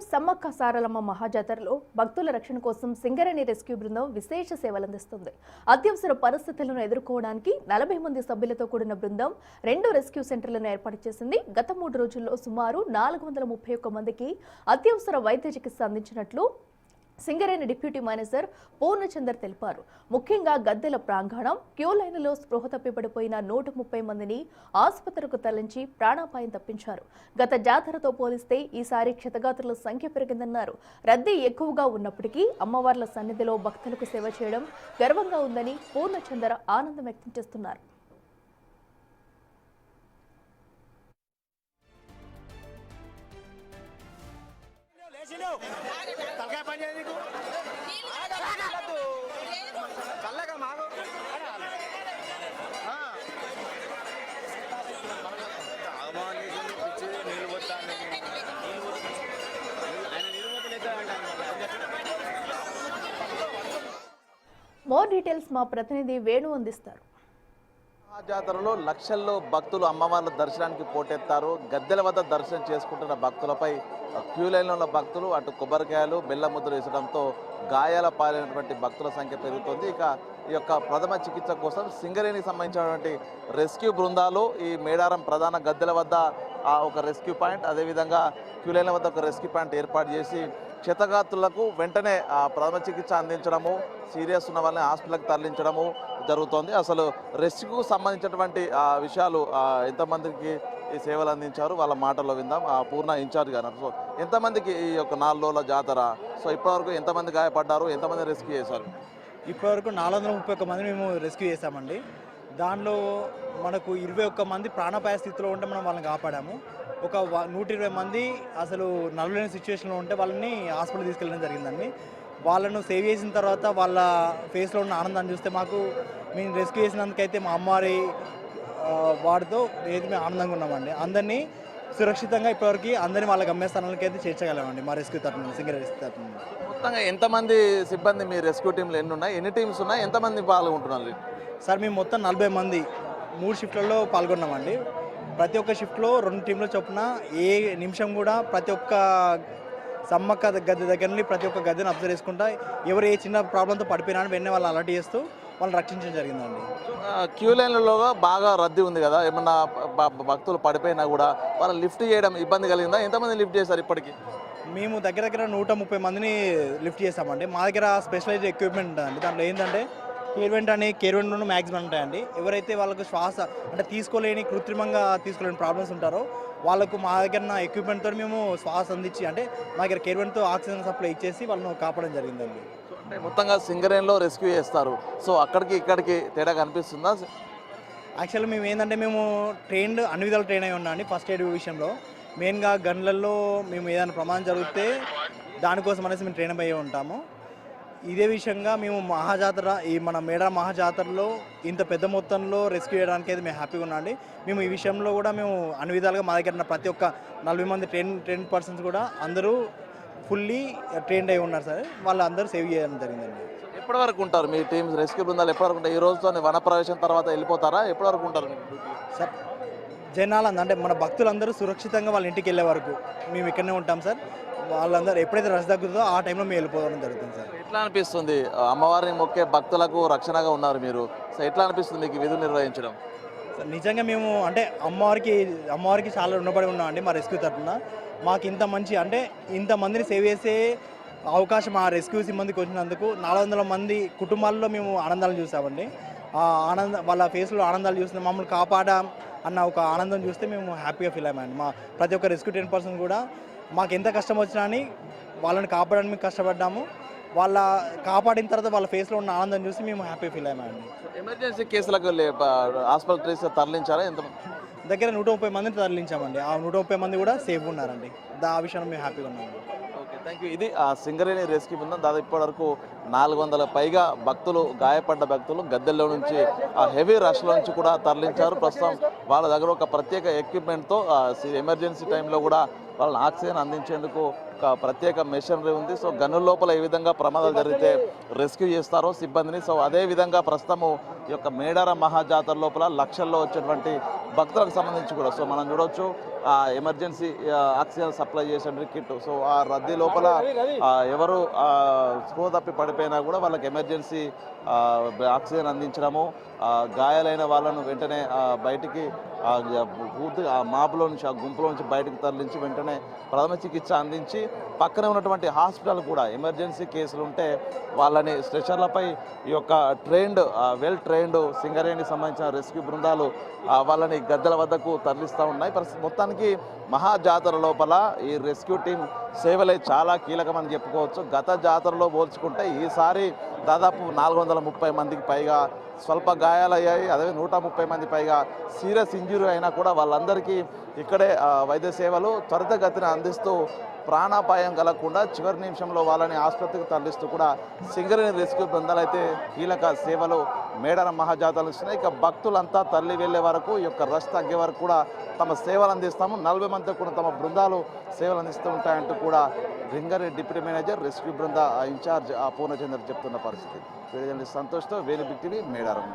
సమ్మక్క సారలమ్మ మహాజాతరలో భక్తుల రక్షణ కోసం సింగరేణి రెస్క్యూ బృందం విశేష సేవలందిస్తుంది. అత్యవసర పరిస్థితులను ఎదుర్కోవడానికి 40 మంది సభ్యులతో కూడిన బృందం 2 రెస్క్యూ సెంటర్లను ఏర్పాటు చేసింది. గత 3 రోజుల్లో సుమారు 431 మందికి అత్యవసర వైద్య చికిత్స అందించినట్లు సింగరేణి డిప్యూటీ మేనేజర్ పూర్ణచందర్ తెలిపారు. ముఖ్యంగా గద్దెల ప్రాంగణం క్యూ లైన్లో స్పృహ తప్పిపడిపోయిన 130 మందిని ఆసుపత్రికి తరలించి ప్రాణాపాయం తప్పించారు. గత జాతరతో పోలిస్తే ఈసారి క్షతగాత్రుల సంఖ్య పెరిగిందన్నారు. రద్దీ ఎక్కువగా ఉన్నప్పటికీ అమ్మవార్ల సన్నిధిలో భక్తులకు సేవ చేయడం గర్వంగా ఉందని పూర్ణచందర్ ఆనందం వ్యక్తం చేస్తున్నారు. మోర్ డీటెయిల్స్ మా ప్రతినిధి వేణు అందిస్తారు. జాతరలో లక్షల్లో భక్తులు అమ్మవార్ల దర్శనానికి పోటెత్తారు. గద్దెల వద్ద దర్శనం చేసుకుంటున్న భక్తులపై క్యూ లైన్లో ఉన్న భక్తులు అటు కొబ్బరికాయలు బెల్లం ముద్రలు వేసడంతో గాయాల పాలైనటువంటి భక్తుల సంఖ్య పెరుగుతోంది. ఇక ఈ యొక్క ప్రథమ చికిత్స కోసం సింగరేణికి సంబంధించినటువంటి రెస్క్యూ బృందాలు ఈ మేడారం ప్రధాన గద్దెల వద్ద ఒక రెస్క్యూ పాయింట్, అదేవిధంగా క్యూ లైన్ల వద్ద ఒక రెస్క్యూ పాయింట్ ఏర్పాటు చేసి క్షతగాత్రులకు వెంటనే ప్రథమ చికిత్స అందించడము, సీరియస్ ఉన్న వాళ్ళని హాస్పిటల్కి తరలించడము జరుగుతోంది. అసలు రెస్క్యూకు సంబంధించినటువంటి విషయాలు ఎంతమందికి ఈ సేవలు అందించారు వాళ్ళ మాటల్లో విందాం. పూర్ణ ఇన్ఛార్జ్ గారు. సో ఎంతమందికి ఈ యొక్క 4 రోజుల జాతర, సో ఇప్పటివరకు ఎంతమంది గాయపడ్డారు, ఎంతమంది రెస్క్యూ చేశారు? ఇప్పటివరకు 431 మంది మేము రెస్క్యూ చేశామండి. దానిలో మనకు 21 మంది ప్రాణాపాయ స్థితిలో ఉంటే మనం వాళ్ళని కాపాడాము. ఒక 120 మంది అసలు నడవలేని సిచ్యువేషన్లో ఉంటే వాళ్ళని హాస్పిటల్ తీసుకెళ్ళడం జరిగిందండి. వాళ్ళను సేవ్ చేసిన తర్వాత వాళ్ళ ఫేస్లో ఉన్న ఆనందాన్ని చూస్తే మేము రెస్క్యూ చేసినందుకైతే మా అమ్మవారి వాడితో ఏది మేము ఆనందంగా ఉన్నామండి. అందరినీ సురక్షితంగా ఇప్పటివరకు అందరినీ వాళ్ళ గమ్యస్థానాలకి అయితే చేర్చగలమండి మా రెస్క్యూ తరఫున, సింగర్ రెస్క్యూ తరఫున. మొత్తంగా ఎంతమంది సిబ్బంది మీ రెస్క్యూ టీంలు ఎన్ని ఉన్నాయి, ఎన్ని టీమ్స్ ఉన్నాయి, ఎంతమంది పాల్గొంటున్నారు? సార్ మేము మొత్తం 40 మంది 3 షిఫ్ట్లలో పాల్గొన్నామండి. ప్రతి ఒక్క షిఫ్ట్లో 2 టీంల చొప్పున ఏ నిమిషం కూడా ప్రతి ఒక్క సమ్మక్క గద్దె దగ్గర నుండి ప్రతి ఒక్క గద్దెని అబ్జర్వ్ చేసుకుంటా ఎవరు ఏ చిన్న ప్రాబ్లంతో పడిపోయినా వెంటనే వాళ్ళు అలర్ట్ చేస్తూ వాళ్ళు రక్షించడం జరిగిందండి. క్యూ లైన్లలో బాగా రద్దీ ఉంది కదా, ఏమన్నా భక్తులు పడిపోయినా కూడా వాళ్ళు లిఫ్ట్ చేయడం ఇబ్బంది కలిగిందా? ఎంతమంది లిఫ్ట్ చేశారు ఇప్పటికి? మేము దగ్గర 130 మందిని లిఫ్ట్ చేసామండి. మా దగ్గర స్పెషలైజ్డ్ ఎక్విప్మెంట్ ఉంటుందండి. దాంట్లో ఏంటంటే కేర్వెంట్ మ్యాక్సిమం ఉంటాయండి. ఎవరైతే వాళ్ళకు శ్వాస అంటే కృత్రిమంగా తీసుకోలేని ప్రాబ్లమ్స్ ఉంటారో వాళ్ళకు మా దగ్గర ఉన్న ఎక్విప్మెంట్తో మేము శ్వాస అందించి, అంటే మా దగ్గర కేర్వెంట్తో ఆక్సిజన్ సప్లై ఇచ్చేసి వాళ్ళను కాపాడడం జరిగిందండి. అంటే మొత్తంగా సింగరేణిలో రెస్క్యూ చేస్తారు, సో అక్కడికి ఇక్కడికి తేడా కనిపిస్తుందా? యాక్చువల్గా మేము ట్రైన్డ్ అన్ని విధాలు ట్రైన్ అయి ఉన్నామండి. ఫస్ట్ ఎయిడ్ విషయంలో మెయిన్గా గన్లలో మేము ఏదైనా ప్రమాదం జరిగితే దానికోసం అనేసి మేము ట్రైన్ అయ్యి ఉంటాము. ఇదే విషయంగా మేము మన మేడారం మహాజాతరలో ఇంత పెద్ద మొత్తంలో రెస్క్యూ చేయడానికి అయితే మేము హ్యాపీగా ఉన్నామండి. మేము ఈ విషయంలో కూడా మేము అన్ని విధాలుగా మా దగ్గర ప్రతి ఒక్క 40 మంది ట్రైన్ పర్సన్స్ కూడా అందరూ ఫుల్లీ ట్రైన్డ్ అయి ఉన్నారు సార్. వాళ్ళందరూ సేవ్ చేయడం జరిగిందండి. ఎప్పటి వరకు ఉంటారు మీ టీమ్ రెస్క్యూ బృందాలు? ఎప్పటి వరకు ఉంటారు? ఈ రోజుతో వనప్రవేశం తర్వాత వెళ్ళిపోతారా? ఎప్పటి వరకు ఉంటారు సార్? జనాలందరూ అంటే మన భక్తులందరూ సురక్షితంగా వాళ్ళ ఇంటికి వెళ్ళే వరకు మేము ఇక్కడనే ఉంటాం సార్. వాళ్ళందరూ ఎప్పుడైతే రష్ తగ్గుతుందో ఆ టైంలో మేము వెళ్ళిపోవడం జరుగుతుంది సార్. ఎట్లా అనిపిస్తుంది? అమ్మవారిని మొక్కే భక్తులకు రక్షణగా ఉన్నారు మీరు, సో ఎట్లా అనిపిస్తుంది మీకు విధులు నిర్వహించడం? సార్ నిజంగా మేము అంటే అమ్మవారికి చాలా రుణపడి ఉన్నామండి. మా రెస్క్యూ తరఫున మాకు ఇంతమందిని సేవ్ చేసే అవకాశం ఆ రెస్క్యూ సిబ్బందికి వచ్చినందుకు 400 మంది కుటుంబాల్లో మేము ఆనందాలు చూసామండి. ఆ వాళ్ళ ఫేస్లో ఆనందాలు చూస్తే మమ్మల్ని కాపాడాం అన్న ఒక ఆనందం చూస్తే మేము హ్యాపీగా ఫీల్ అయ్యామండి. మా ప్రతి ఒక్క రెస్క్యూ 10% కూడా మాకు ఎంత కష్టం వచ్చినా అని వాళ్ళని కాపాడడానికి మేము కష్టపడ్డాము. వాళ్ళ కాపాడిన తర్వాత వాళ్ళ ఫేస్లో ఉన్న ఆనందం చూసి మేము హ్యాపీ ఫీల్ అయ్యామండి. ఎమర్జెన్సీ కేసులకు హాస్పిటల్ తరలించారా? ఎంత దగ్గర 130 మందిని తరలించామండి. ఆ 130 మంది కూడా సేఫ్ ఉన్నారండి. ఆ విషయంలో మేము హ్యాపీగా ఉన్నామండి. Okay, thank you. ఇది సింగరేణి రెస్క్యూ బృందం. దాదాపు ఇప్పటివరకు 400 పైగా భక్తులు, గాయపడ్డ భక్తులు గద్దెల్లో నుంచి హెవీ రష్లో నుంచి కూడా తరలించారు. ప్రస్తుతం వాళ్ళ దగ్గర ఒక ప్రత్యేక ఎక్విప్మెంట్తో ఎమర్జెన్సీ టైంలో కూడా వాళ్ళని ఆక్సిజన్ అందించేందుకు ఒక ప్రత్యేక మెషినరీ ఉంది. సో గన్నుల లోపల ఏ విధంగా ప్రమాదాలు జరిగితే రెస్క్యూ చేస్తారో సిబ్బందిని, సో అదే విధంగా ప్రస్తుతము ఈ యొక్క మేడారం మహాజాతర లోపల లక్షల్లో వచ్చేటువంటి భక్తులకు సంబంధించి కూడా సో మనం చూడవచ్చు ఎమర్జెన్సీ ఆక్సిజన్ సప్లై చేసిన కిట్. సో ఆ రద్దీ లోపల ఎవరు స్పృహ తప్పి పడిపోయినా కూడా వాళ్ళకి ఎమర్జెన్సీ ఆక్సిజన్ అందించడము, గాయాలైన వాళ్ళను వెంటనే బయటికి పూర్తిగా ఆ మాపులో నుంచి ఆ గుంపులో నుంచి బయటకు తరలించి వెంటనే ప్రథమ చికిత్స అందించి పక్కనే ఉన్నటువంటి హాస్పిటల్ కూడా ఎమర్జెన్సీ కేసులు ఉంటే వాళ్ళని స్ట్రెచర్లపై ఈ యొక్క వెల్ ట్రైన్డ్ సింగరేణికి సంబంధించిన రెస్క్యూ బృందాలు వాళ్ళని గద్దెల వద్దకు తరలిస్తూ ఉన్నాయి. మొత్తానికి మహా జాతర లోపల ఈ రెస్క్యూ టీం సేవలే చాలా కీలకమని చెప్పుకోవచ్చు. గత జాతరలో పోల్చుకుంటే ఈసారి దాదాపు 430 మందికి పైగా స్వల్ప గాయాలయ్యాయి. అదే 130 మంది పైగా సీరియస్ ఇంజురీ అయినా కూడా వాళ్ళందరికీ ఇక్కడే వైద్య సేవలు త్వరితగతిన అందిస్తూ ప్రాణాపాయం కలగకుండా చివరి నిమిషంలో వాళ్ళని ఆసుపత్రికి తరలిస్తూ కూడా సింగరేణి రెస్క్యూ బృందాలు అయితే కీలక సేవలు మేడారం మహాజాతరలు ఇస్తున్నాయి. ఇక భక్తులంతా తరలి వెళ్ళే వరకు ఈ యొక్క రష్ తగ్గే వరకు కూడా తమ సేవలు అందిస్తాము, 40 మందితో కూడా తమ బృందాలు సేవలు అందిస్తూ ఉంటాయంటూ కూడా రింగారెడ్డి డిప్యూటీ మేనేజర్ రెస్క్యూ బృంద ఇన్ఛార్జ్ పూర్ణచంద్ర చెప్తున్న పరిస్థితి. వీడియో జర్నలిస్ట్ సంతోష్తో వేలు బిక్టివి మేడారం.